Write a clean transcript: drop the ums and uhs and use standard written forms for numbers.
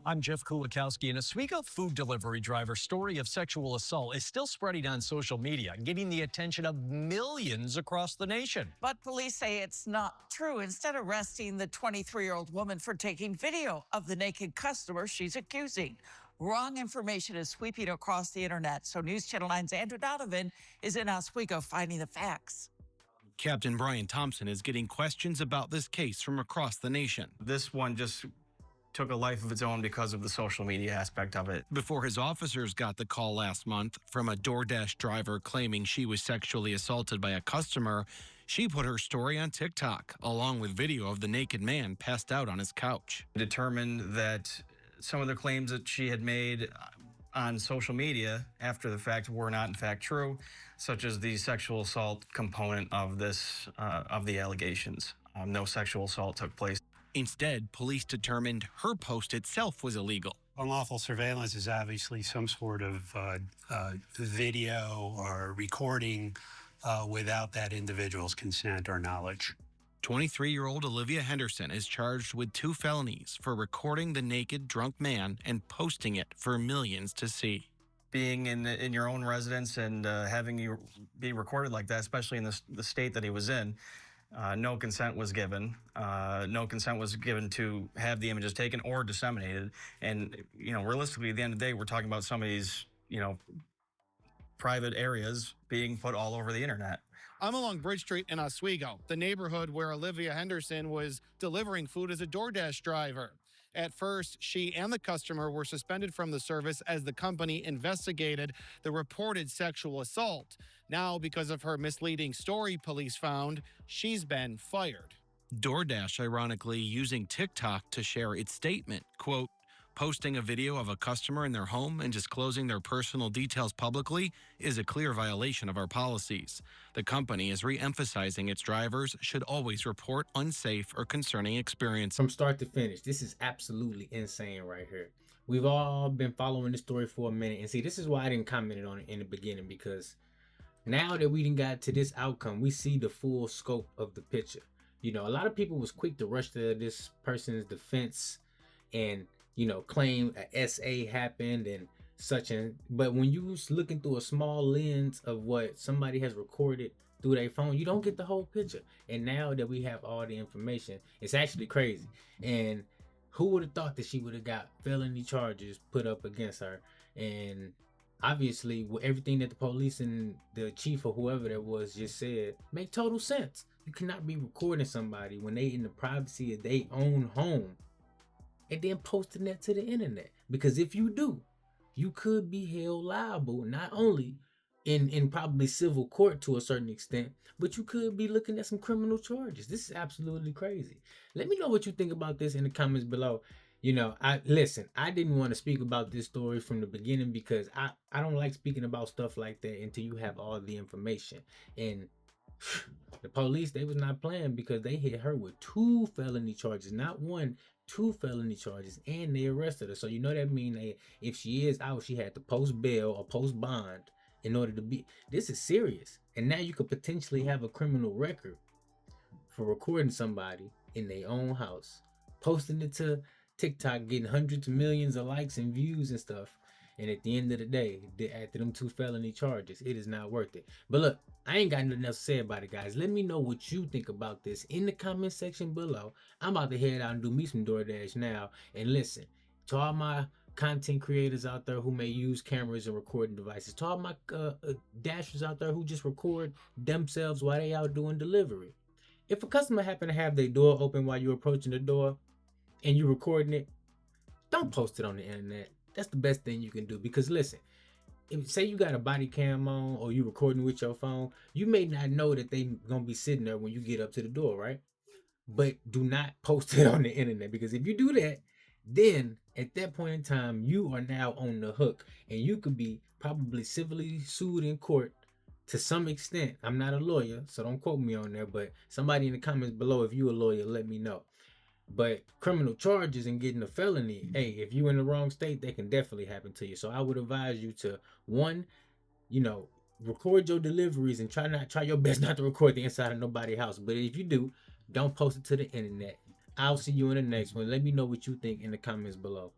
I'm Jeff Kulikowski. An Oswego food delivery driver story of sexual assault is still spreading on social media, getting the attention of millions across the nation. But police say it's not true, instead arresting the 23-year-old woman for taking video of the naked customer she's accusing. Wrong information is sweeping across the internet, so News Channel 9's Andrew Donovan is in Oswego finding the facts. Captain Brian Thompson is getting questions about this case from across the nation. This one just took a life of its own because of the social media aspect of it. Before his officers got the call last month from a DoorDash driver claiming she was sexually assaulted by a customer, she put her story on TikTok, along with video of the naked man passed out on his couch. Determined that some of the claims that she had made on social media after the fact were not in fact true, such as the sexual assault component of the allegations. No sexual assault took place. Instead, police determined her post itself was illegal. Unlawful surveillance is obviously some sort of video or recording without that individual's consent or knowledge. 23-year-old Olivia Henderson is charged with 2 felonies for recording the naked drunk man and posting it for millions to see. Being in your own residence and having you be recorded like that, especially in the state that he was in, no consent was given. No consent was given to have the images taken or disseminated. And, realistically, at the end of the day, we're talking about somebody's, private areas being put all over the internet. I'm along Bridge Street in Oswego, the neighborhood where Olivia Henderson was delivering food as a DoorDash driver. At first, she and the customer were suspended from the service as the company investigated the reported sexual assault. Now, because of her misleading story, police found she's been fired. DoorDash, ironically, using TikTok to share its statement, quote, posting a video of a customer in their home and disclosing their personal details publicly is a clear violation of our policies. The company is re-emphasizing its drivers should always report unsafe or concerning experiences. From start to finish, this is absolutely insane right here. We've all been following this story for a minute, and see, this is why I didn't comment on it in the beginning, because now that we done got to this outcome, we see the full scope of the picture. A lot of people was quick to rush to this person's defense and claim a SA happened and such. But when you was looking through a small lens of what somebody has recorded through their phone, you don't get the whole picture. And now that we have all the information, it's actually crazy. And who would have thought that she would have got felony charges put up against her? And obviously, with everything that the police and the chief or whoever that was just said, make total sense. You cannot be recording somebody when they in the privacy of their own home and then posting that to the internet. Because if you do, you could be held liable, not only in probably civil court to a certain extent, but you could be looking at some criminal charges. This is absolutely crazy. Let me know what you think about this in the comments below. I didn't want to speak about this story from the beginning because I don't like speaking about stuff like that until you have all the information. And the police, they was not playing, because they hit her with 2 felony charges, not 1, 2 felony charges, and they arrested her. So that means if she is out, she had to post bail or post bond in order to be. This is serious. And now you could potentially have a criminal record for recording somebody in their own house, posting it to TikTok, getting hundreds of millions of likes and views and stuff. And at the end of the day, after them 2 felony charges, it is not worth it. But look, I ain't got nothing else to say about it, guys. Let me know what you think about this in the comment section below. I'm about to head out and do me some DoorDash now. And listen, to all my content creators out there who may use cameras and recording devices, to all my dashers out there who just record themselves while they out doing delivery. If a customer happen to have their door open while you're approaching the door and you're recording it, don't post it on the internet. That's the best thing you can do, because listen, say you got a body cam on or you recording with your phone, you may not know that they gonna be sitting there when you get up to the door, right? But do not post it on the internet, because if you do that, then at that point in time, you are now on the hook and you could be probably civilly sued in court to some extent. I'm not a lawyer, so don't quote me on there, but somebody in the comments below, if you a lawyer, let me know. But criminal charges and getting a felony, hey, if you in the wrong state, that can definitely happen to you. So I would advise you to, one, record your deliveries and try your best not to record the inside of nobody's house. But if you do, don't post it to the internet. I'll see you in the next one. Let me know what you think in the comments below.